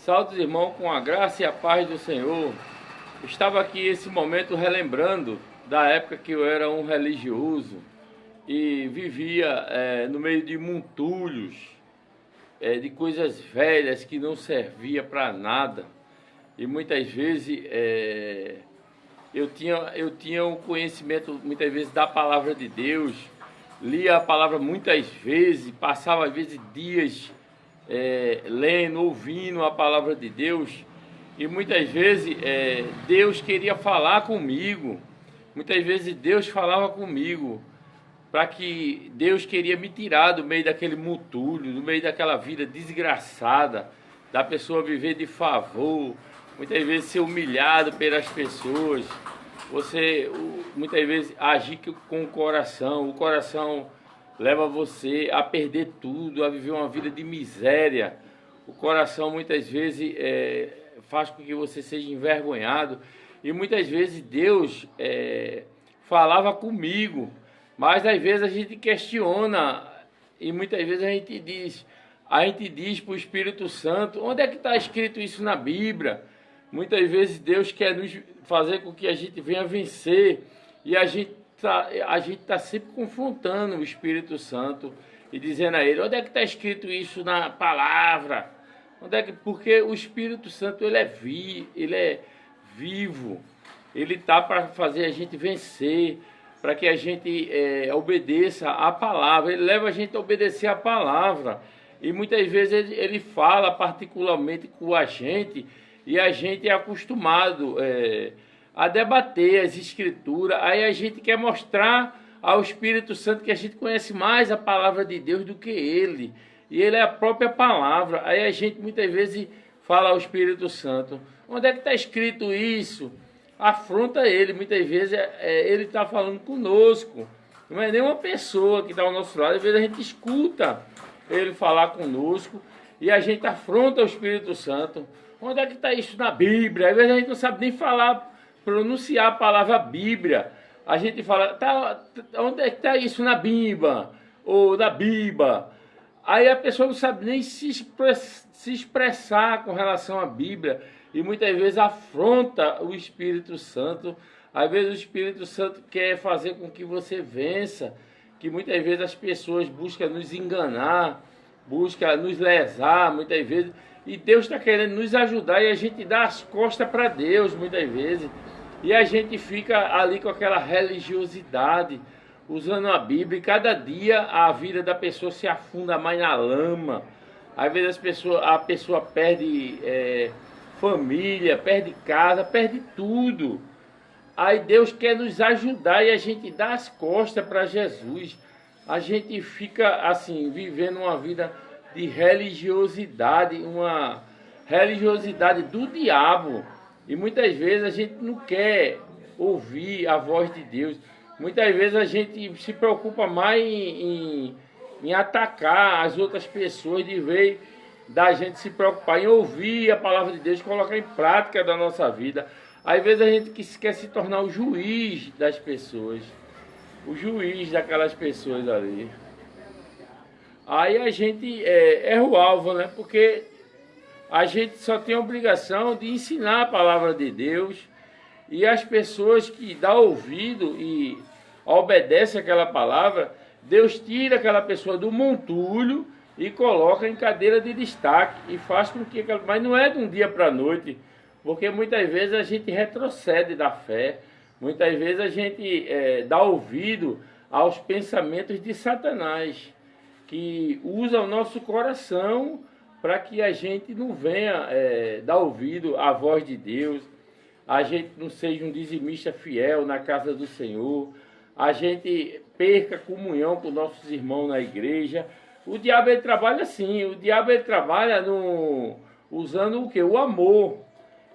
Salve, irmão, com a graça e a paz do Senhor. Estava aqui esse momento relembrando da época que eu era um religioso e vivia no meio de montulhos, de coisas velhas que não servia para nada. E muitas vezes eu tinha um conhecimento muitas vezes da palavra de Deus, lia a palavra muitas vezes, passava às vezes dias lendo, ouvindo a palavra de Deus, e muitas vezes Deus queria falar comigo, muitas vezes Deus falava comigo, para que Deus queria me tirar do meio daquele mutulho, do meio daquela vida desgraçada, da pessoa viver de favor, muitas vezes ser humilhado pelas pessoas, você muitas vezes agir com o coração leva você a perder tudo, a viver uma vida de miséria. O coração muitas vezes faz com que você seja envergonhado. E muitas vezes Deus falava comigo, mas às vezes a gente questiona e muitas vezes a gente diz para o Espírito Santo: onde é que está escrito isso na Bíblia? Muitas vezes Deus quer nos fazer com que a gente venha vencer, e a gente está sempre confrontando o Espírito Santo e dizendo a ele: onde é que está escrito isso na palavra? Porque o Espírito Santo ele é vivo, ele está para fazer a gente vencer, para que a gente obedeça a palavra, ele leva a gente a obedecer a palavra, e muitas vezes ele fala particularmente com a gente, e a gente é acostumado a debater as escrituras, aí a gente quer mostrar ao Espírito Santo que a gente conhece mais a palavra de Deus do que ele, e ele é a própria palavra. Aí a gente muitas vezes fala ao Espírito Santo: onde é que está escrito isso? Afronta ele, muitas vezes ele está falando conosco, não é nenhuma pessoa que está ao nosso lado. Às vezes a gente escuta ele falar conosco e a gente afronta o Espírito Santo: onde é que está isso na Bíblia? Às vezes a gente não sabe nem pronunciar a palavra Bíblia. A gente fala: onde é que está isso na Bíblia? Ou na Bíblia? Aí a pessoa não sabe nem se expressar com relação à Bíblia. E muitas vezes afronta o Espírito Santo. Às vezes o Espírito Santo quer fazer com que você vença. Que muitas vezes as pessoas buscam nos enganar, buscam nos lesar, muitas vezes. E Deus está querendo nos ajudar e a gente dá as costas para Deus muitas vezes. E a gente fica ali com aquela religiosidade, usando a Bíblia, e cada dia a vida da pessoa se afunda mais na lama. Às vezes a pessoa perde família, perde casa, perde tudo. Aí Deus quer nos ajudar e a gente dá as costas para Jesus. A gente fica assim, vivendo uma vida de religiosidade, uma religiosidade do diabo. E muitas vezes a gente não quer ouvir a voz de Deus. Muitas vezes a gente se preocupa mais em atacar as outras pessoas, de vez da gente se preocupar em ouvir a palavra de Deus e colocar em prática da nossa vida. Às vezes a gente quer se tornar o juiz das pessoas, o juiz daquelas pessoas ali. Aí a gente erra o alvo, né? Porque a gente só tem a obrigação de ensinar a palavra de Deus, e as pessoas que dão ouvido e obedecem aquela palavra, Deus tira aquela pessoa do montulho e coloca em cadeira de destaque e faz com que... Mas não é de um dia para a noite, porque muitas vezes a gente retrocede da fé, muitas vezes a gente dá ouvido aos pensamentos de Satanás, que usa o nosso coração para que a gente não venha dar ouvido à voz de Deus, a gente não seja um dizimista fiel na casa do Senhor, a gente perca comunhão com nossos irmãos na igreja. O diabo ele trabalha assim, o diabo ele trabalha usando o quê? O amor.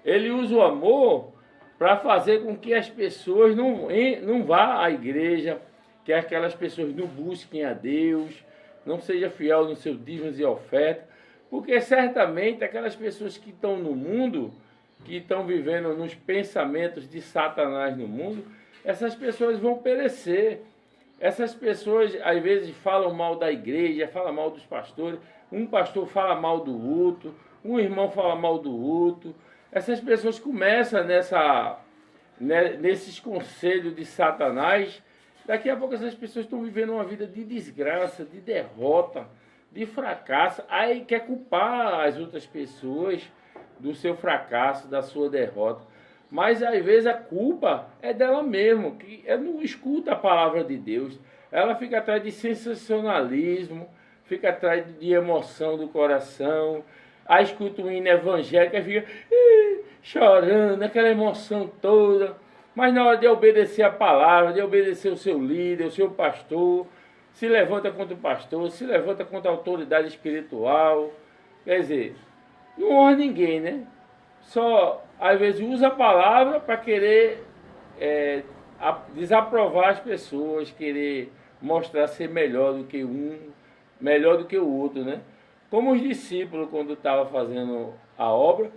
Ele usa o amor para fazer com que as pessoas não vá à igreja, que aquelas pessoas não busquem a Deus, não seja fiel nos seus dízimos e ofertas, porque certamente aquelas pessoas que estão no mundo, que estão vivendo nos pensamentos de Satanás no mundo, essas pessoas vão perecer. Essas pessoas às vezes falam mal da igreja, falam mal dos pastores, um pastor fala mal do outro, um irmão fala mal do outro. Essas pessoas começam nesses conselhos de Satanás. Daqui a pouco essas pessoas estão vivendo uma vida de desgraça, de derrota, de fracasso. Aí quer culpar as outras pessoas do seu fracasso, da sua derrota. Mas às vezes a culpa é dela mesma, que ela não escuta a palavra de Deus. Ela fica atrás de sensacionalismo, fica atrás de emoção do coração. Aí escuta um hino evangélico e fica chorando, aquela emoção toda. Mas na hora de obedecer a palavra, de obedecer o seu líder, o seu pastor, se levanta contra o pastor, se levanta contra a autoridade espiritual. Quer dizer, não honra ninguém, né? Só, às vezes, usa a palavra para querer desaprovar as pessoas, querer mostrar ser melhor do que melhor do que o outro, né? Como os discípulos, quando estavam fazendo a obra,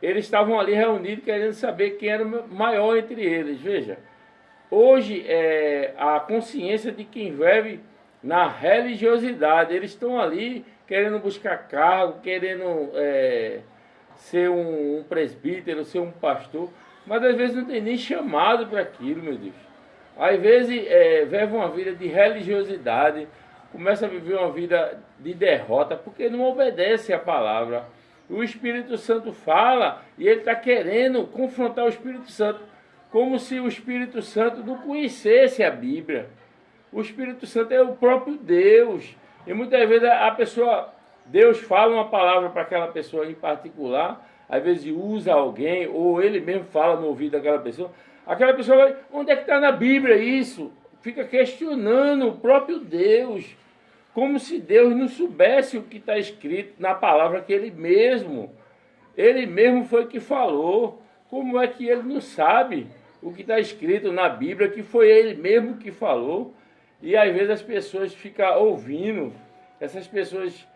eles estavam ali reunidos querendo saber quem era o maior entre eles. Veja, hoje a consciência de quem vive na religiosidade, eles estão ali querendo buscar cargo, querendo ser um presbítero, ser um pastor, mas às vezes não tem nem chamado para aquilo, meu Deus. Às vezes vive uma vida de religiosidade, começa a viver uma vida de derrota, porque não obedece à palavra. O Espírito Santo fala e ele está querendo confrontar o Espírito Santo, como se o Espírito Santo não conhecesse a Bíblia. O Espírito Santo é o próprio Deus. E muitas vezes Deus fala uma palavra para aquela pessoa em particular, às vezes usa alguém, ou ele mesmo fala no ouvido daquela pessoa. Aquela pessoa vai, onde é que está na Bíblia isso? Fica questionando o próprio Deus, como se Deus não soubesse o que está escrito na palavra que ele mesmo foi que falou. Como é que ele não sabe o que está escrito na Bíblia, que foi ele mesmo que falou? E às vezes as pessoas ficam ouvindo, essas pessoas,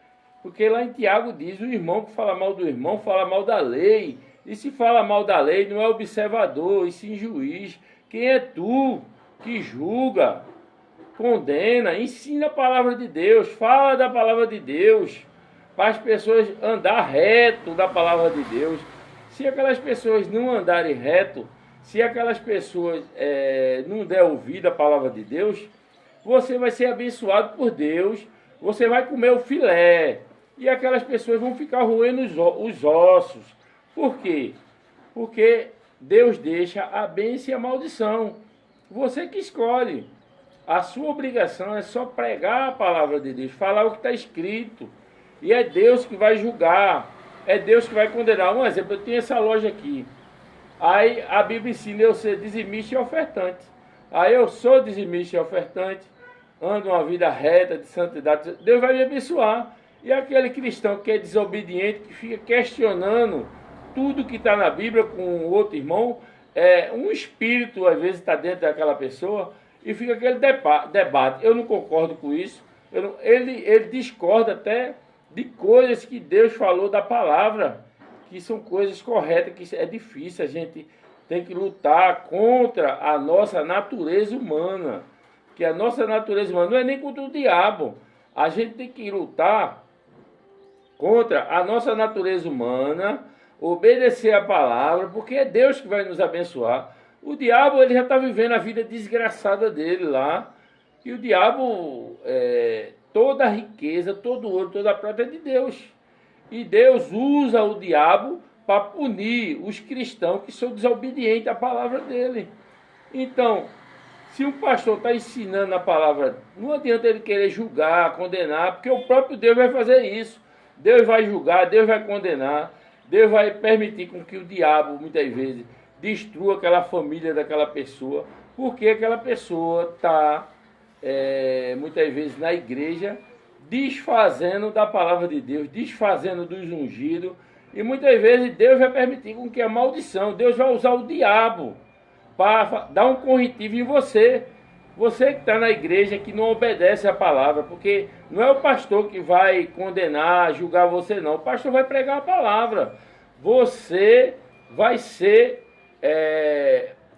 porque lá em Tiago diz, o irmão que fala mal do irmão fala mal da lei. E se fala mal da lei, não é observador, e sim juiz. Quem é tu que julga, condena, ensina a palavra de Deus, fala da palavra de Deus, para as pessoas andar reto da palavra de Deus. Se aquelas pessoas não andarem reto, se aquelas pessoas não der ouvido à palavra de Deus, você vai ser abençoado por Deus, você vai comer o filé, e aquelas pessoas vão ficar roendo os ossos. Por quê? Porque Deus deixa a bênção e a maldição. Você que escolhe. A sua obrigação é só pregar a palavra de Deus, falar o que está escrito. E é Deus que vai julgar, é Deus que vai condenar. Um exemplo, eu tenho essa loja aqui. Aí a Bíblia ensina eu ser dizimista e ofertante. Aí eu sou dizimista e ofertante, ando uma vida reta, de santidade. Deus vai me abençoar. E aquele cristão que é desobediente, que fica questionando tudo que está na Bíblia com o outro irmão, um espírito às vezes está dentro daquela pessoa e fica aquele debate. Eu não concordo com isso. Ele discorda até de coisas que Deus falou da palavra, que são coisas corretas, que é difícil. A gente tem que lutar contra a nossa natureza humana. Que a nossa natureza humana não é nem contra o diabo. A gente tem que lutar contra a nossa natureza humana, obedecer a palavra, porque é Deus que vai nos abençoar. O diabo, ele já está vivendo a vida desgraçada dele lá, e o diabo, toda a riqueza, todo o ouro, toda a prata é de Deus. E Deus usa o diabo para punir os cristãos que são desobedientes à palavra dele. Então, se um pastor está ensinando a palavra, não adianta ele querer julgar, condenar, porque o próprio Deus vai fazer isso. Deus vai julgar, Deus vai condenar, Deus vai permitir com que o diabo, muitas vezes, destrua aquela família daquela pessoa, porque aquela pessoa está, muitas vezes, na igreja, desfazendo da palavra de Deus, desfazendo dos ungidos, e muitas vezes Deus vai permitir com que a maldição, Deus vai usar o diabo para dar um corretivo em você. Você que está na igreja, que não obedece a palavra, porque não é o pastor que vai condenar, julgar você, não. O pastor vai pregar a palavra. Você vai ser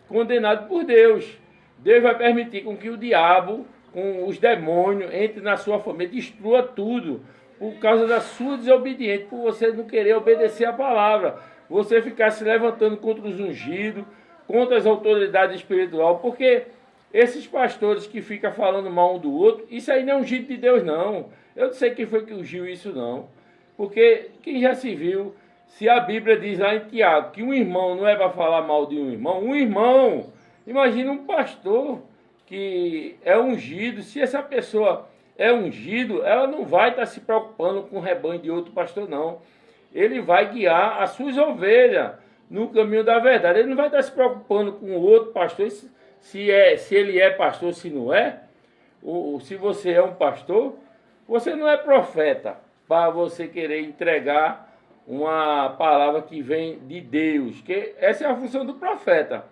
condenado por Deus. Deus vai permitir com que o diabo, com os demônios, entre na sua família, destrua tudo. por causa da sua desobediência, por você não querer obedecer a palavra. Você ficar se levantando contra os ungidos, contra as autoridades espirituais, porque esses pastores que ficam falando mal um do outro, isso aí não é ungido de Deus, não. Eu não sei quem foi que ungiu isso, não. Porque quem já se viu, se a Bíblia diz lá em Tiago que um irmão não é para falar mal de um irmão, imagina um pastor que é ungido. Se essa pessoa é ungido, ela não vai estar se preocupando com o rebanho de outro pastor, não. Ele vai guiar as suas ovelhas no caminho da verdade. Ele não vai estar se preocupando com o outro pastor, se ele é pastor, se não é. Se você é um pastor, você não é profeta para você querer entregar uma palavra que vem de Deus, que essa é a função do profeta.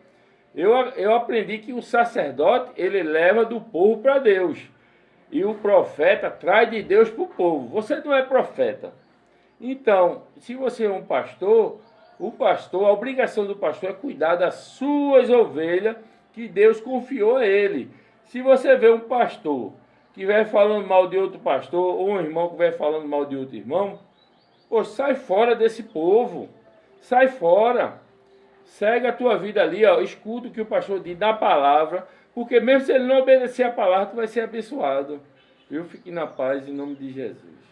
Eu aprendi que o sacerdote, ele leva do povo para Deus, e o profeta traz de Deus para o povo. Você não é profeta. Então, se você é um pastor, a obrigação do pastor é cuidar das suas ovelhas que Deus confiou a ele. Se você vê um pastor que estiver falando mal de outro pastor, ou um irmão que estiver falando mal de outro irmão, pô, sai fora desse povo. Sai fora. Segue a tua vida ali, ó, escuta o que o pastor diz da palavra, porque mesmo se ele não obedecer a palavra, tu vai ser abençoado. Viu? Fique na paz em nome de Jesus.